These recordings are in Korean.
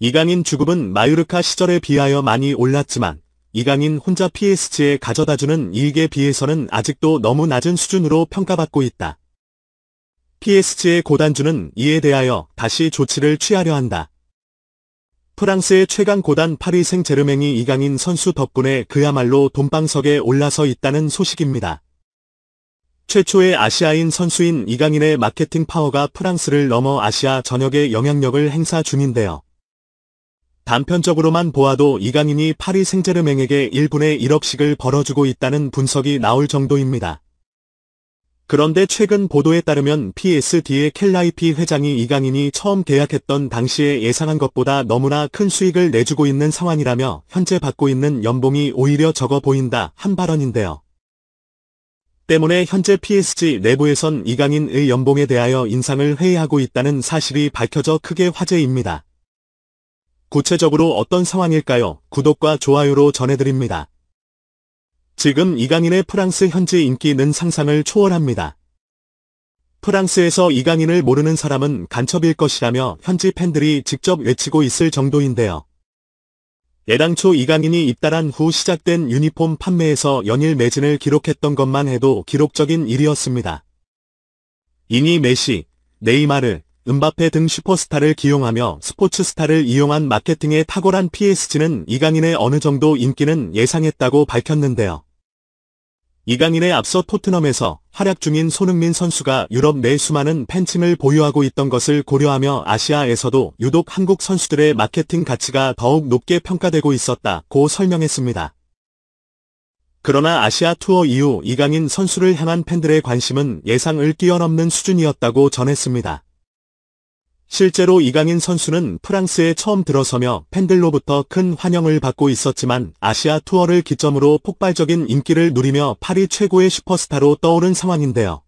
이강인 주급은 마요르카 시절에 비하여 많이 올랐지만 이강인 혼자 PSG에 가져다주는 이익에 비해서는 아직도 너무 낮은 수준으로 평가받고 있다. PSG의 고단주는 이에 대하여 다시 조치를 취하려 한다. 프랑스의 최강 고단 파리 생제르맹이 이강인 선수 덕분에 그야말로 돈방석에 올라서 있다는 소식입니다. 최초의 아시아인 선수인 이강인의 마케팅 파워가 프랑스를 넘어 아시아 전역에 영향력을 행사 중인데요. 단편적으로만 보아도 이강인이 파리 생제르맹에게 1분에 1억씩을 벌어주고 있다는 분석이 나올 정도입니다. 그런데 최근 보도에 따르면 PSD의 켈라이피 회장이 이강인이 처음 계약했던 당시에 예상한 것보다 너무나 큰 수익을 내주고 있는 상황이라며 현재 받고 있는 연봉이 오히려 적어 보인다 한 발언인데요. 때문에 현재 PSG 내부에선 이강인의 연봉에 대하여 인상을 회의하고 있다는 사실이 밝혀져 크게 화제입니다. 구체적으로 어떤 상황일까요? 구독과 좋아요로 전해드립니다. 지금 이강인의 프랑스 현지 인기는 상상을 초월합니다. 프랑스에서 이강인을 모르는 사람은 간첩일 것이라며 현지 팬들이 직접 외치고 있을 정도인데요. 애당초 이강인이 입단한 후 시작된 유니폼 판매에서 연일 매진을 기록했던 것만 해도 기록적인 일이었습니다. 이니 메시, 네이마르, 음바페 등 슈퍼스타를 기용하며 스포츠스타를 이용한 마케팅에 탁월한 PSG는 이강인의 어느 정도 인기는 예상했다고 밝혔는데요. 이강인에 앞서 토트넘에서 활약 중인 손흥민 선수가 유럽 내 수많은 팬층을 보유하고 있던 것을 고려하며 아시아에서도 유독 한국 선수들의 마케팅 가치가 더욱 높게 평가되고 있었다고 설명했습니다. 그러나 아시아 투어 이후 이강인 선수를 향한 팬들의 관심은 예상을 뛰어넘는 수준이었다고 전했습니다. 실제로 이강인 선수는 프랑스에 처음 들어서며 팬들로부터 큰 환영을 받고 있었지만 아시아 투어를 기점으로 폭발적인 인기를 누리며 파리 최고의 슈퍼스타로 떠오른 상황인데요.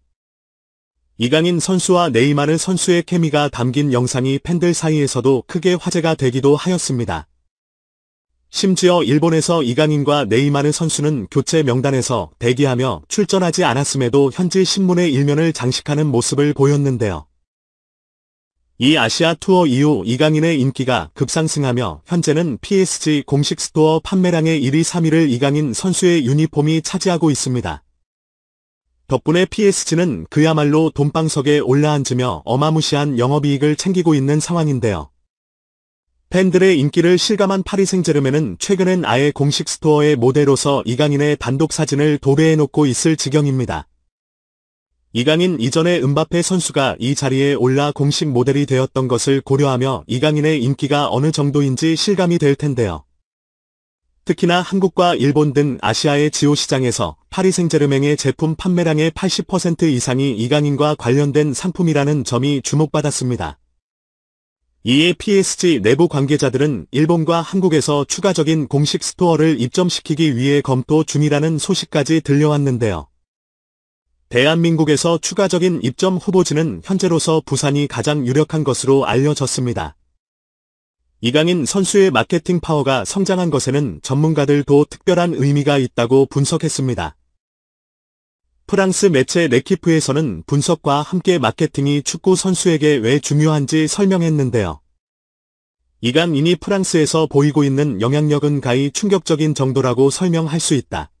이강인 선수와 네이마르 선수의 케미가 담긴 영상이 팬들 사이에서도 크게 화제가 되기도 하였습니다. 심지어 일본에서 이강인과 네이마르 선수는 교체 명단에서 대기하며 출전하지 않았음에도 현지 신문의 일면을 장식하는 모습을 보였는데요. 이 아시아 투어 이후 이강인의 인기가 급상승하며 현재는 PSG 공식 스토어 판매량의 1위 3위를 이강인 선수의 유니폼이 차지하고 있습니다. 덕분에 PSG는 그야말로 돈방석에 올라앉으며 어마무시한 영업이익을 챙기고 있는 상황인데요. 팬들의 인기를 실감한 파리 생제르맹은 최근엔 아예 공식 스토어의 모델로서 이강인의 단독 사진을 도배해놓고 있을 지경입니다. 이강인 이전에 음바페 선수가 이 자리에 올라 공식 모델이 되었던 것을 고려하며 이강인의 인기가 어느 정도인지 실감이 될 텐데요. 특히나 한국과 일본 등 아시아의 지요 시장에서 파리 생제르맹의 제품 판매량의 80% 이상이 이강인과 관련된 상품이라는 점이 주목받았습니다. 이에 PSG 내부 관계자들은 일본과 한국에서 추가적인 공식 스토어를 입점시키기 위해 검토 중이라는 소식까지 들려왔는데요. 대한민국에서 추가적인 입점 후보지는 현재로서 부산이 가장 유력한 것으로 알려졌습니다. 이강인 선수의 마케팅 파워가 성장한 것에는 전문가들도 특별한 의미가 있다고 분석했습니다. 프랑스 매체 레키프에서는 분석과 함께 마케팅이 축구 선수에게 왜 중요한지 설명했는데요. 이강인이 프랑스에서 보이고 있는 영향력은 가히 충격적인 정도라고 설명할 수 있다.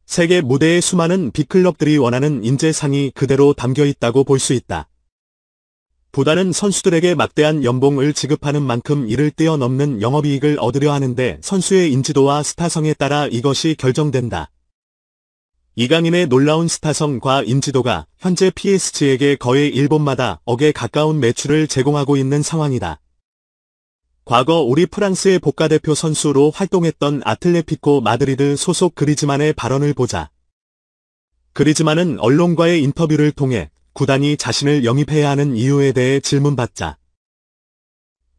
세계 무대의 수많은 빅클럽들이 원하는 인재상이 그대로 담겨있다고 볼 수 있다. 보다는 선수들에게 막대한 연봉을 지급하는 만큼 이를 뛰어넘는 영업이익을 얻으려 하는데 선수의 인지도와 스타성에 따라 이것이 결정된다. 이강인의 놀라운 스타성과 인지도가 현재 PSG에게 거의 일본마다 억에 가까운 매출을 제공하고 있는 상황이다. 과거 우리 프랑스의 복가대표 선수로 활동했던 아틀레티코 마드리드 소속 그리즈만의 발언을 보자. 그리즈만은 언론과의 인터뷰를 통해 구단이 자신을 영입해야 하는 이유에 대해 질문받자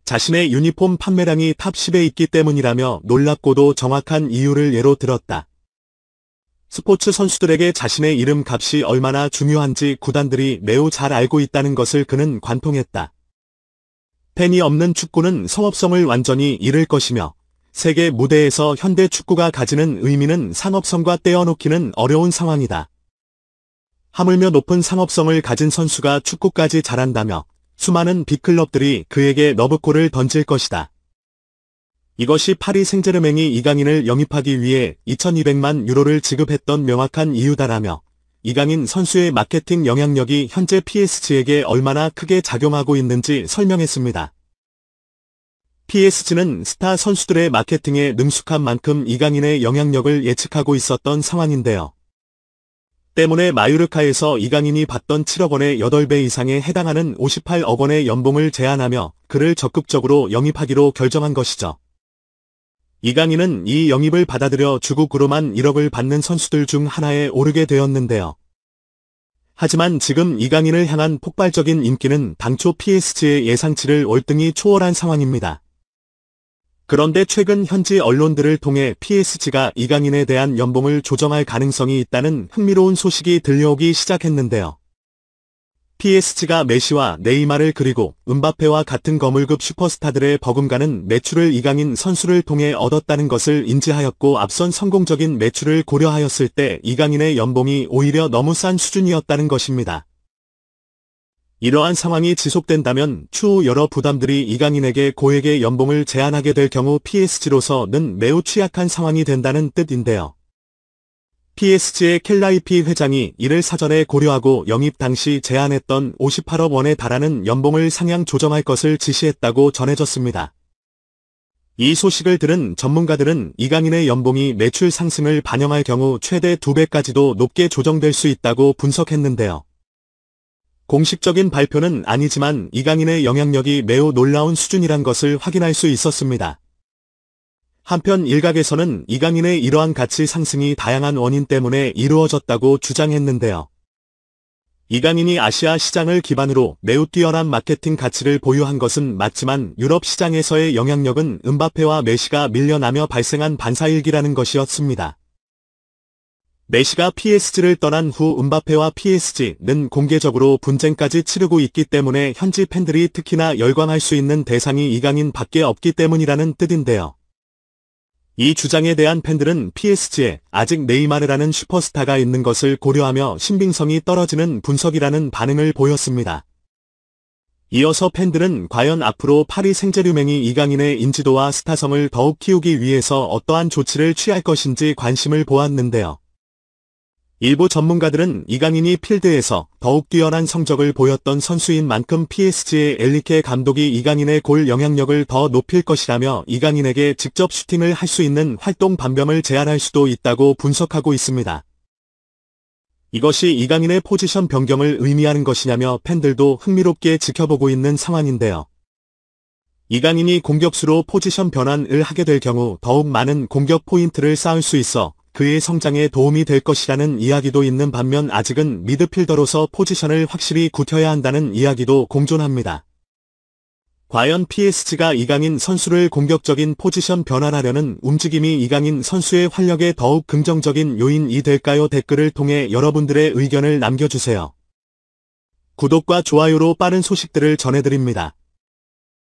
자신의 유니폼 판매량이 탑 10에 있기 때문이라며 놀랍고도 정확한 이유를 예로 들었다. 스포츠 선수들에게 자신의 이름 값이 얼마나 중요한지 구단들이 매우 잘 알고 있다는 것을 그는 관통했다. 팬이 없는 축구는 성업성을 완전히 잃을 것이며 세계 무대에서 현대 축구가 가지는 의미는 상업성과 떼어놓기는 어려운 상황이다. 하물며 높은 상업성을 가진 선수가 축구까지 잘한다며 수많은 빅클럽들이 그에게 러브콜을 던질 것이다. 이것이 파리 생제르맹이 이강인을 영입하기 위해 2200만 유로를 지급했던 명확한 이유다라며 이강인 선수의 마케팅 영향력이 현재 PSG에게 얼마나 크게 작용하고 있는지 설명했습니다. PSG는 스타 선수들의 마케팅에 능숙한 만큼 이강인의 영향력을 예측하고 있었던 상황인데요. 때문에 마요르카에서 이강인이 받던 7억 원의 8배 이상에 해당하는 58억 원의 연봉을 제안하며 그를 적극적으로 영입하기로 결정한 것이죠. 이강인은 이 영입을 받아들여 주국으로만 1억을 받는 선수들 중 하나에 오르게 되었는데요. 하지만 지금 이강인을 향한 폭발적인 인기는 당초 PSG의 예상치를 월등히 초월한 상황입니다. 그런데 최근 현지 언론들을 통해 PSG가 이강인에 대한 연봉을 조정할 가능성이 있다는 흥미로운 소식이 들려오기 시작했는데요. PSG가 메시와 네이마르 그리고 음바페와 같은 거물급 슈퍼스타들의 버금가는 매출을 이강인 선수를 통해 얻었다는 것을 인지하였고 앞선 성공적인 매출을 고려하였을 때 이강인의 연봉이 오히려 너무 싼 수준이었다는 것입니다. 이러한 상황이 지속된다면 추후 여러 부담들이 이강인에게 고액의 연봉을 제안하게 될 경우 PSG로서는 매우 취약한 상황이 된다는 뜻인데요. PSG의 켈라이피 회장이 이를 사전에 고려하고 영입 당시 제안했던 58억 원에 달하는 연봉을 상향 조정할 것을 지시했다고 전해졌습니다. 이 소식을 들은 전문가들은 이강인의 연봉이 매출 상승을 반영할 경우 최대 2배까지도 높게 조정될 수 있다고 분석했는데요. 공식적인 발표는 아니지만 이강인의 영향력이 매우 놀라운 수준이란 것을 확인할 수 있었습니다. 한편 일각에서는 이강인의 이러한 가치 상승이 다양한 원인 때문에 이루어졌다고 주장했는데요. 이강인이 아시아 시장을 기반으로 매우 뛰어난 마케팅 가치를 보유한 것은 맞지만 유럽 시장에서의 영향력은 음바페와 메시가 밀려나며 발생한 반사일기라는 것이었습니다. 메시가 PSG를 떠난 후 음바페와 PSG는 공개적으로 분쟁까지 치르고 있기 때문에 현지 팬들이 특히나 열광할 수 있는 대상이 이강인 밖에 없기 때문이라는 뜻인데요. 이 주장에 대한 팬들은 PSG에 아직 네이마르라는 슈퍼스타가 있는 것을 고려하며 신빙성이 떨어지는 분석이라는 반응을 보였습니다. 이어서 팬들은 과연 앞으로 파리 생제르맹이 이강인의 인지도와 스타성을 더욱 키우기 위해서 어떠한 조치를 취할 것인지 관심을 보았는데요. 일부 전문가들은 이강인이 필드에서 더욱 뛰어난 성적을 보였던 선수인 만큼 PSG의 엔리케 감독이 이강인의 골 영향력을 더 높일 것이라며 이강인에게 직접 슈팅을 할 수 있는 활동 반병을 제안할 수도 있다고 분석하고 있습니다. 이것이 이강인의 포지션 변경을 의미하는 것이냐며 팬들도 흥미롭게 지켜보고 있는 상황인데요. 이강인이 공격수로 포지션 변환을 하게 될 경우 더욱 많은 공격 포인트를 쌓을 수 있어 그의 성장에 도움이 될 것이라는 이야기도 있는 반면 아직은 미드필더로서 포지션을 확실히 굳혀야 한다는 이야기도 공존합니다. 과연 PSG가 이강인 선수를 공격적인 포지션 변환하려는 움직임이 이강인 선수의 활력에 더욱 긍정적인 요인이 될까요? 댓글을 통해 여러분들의 의견을 남겨주세요. 구독과 좋아요로 빠른 소식들을 전해드립니다.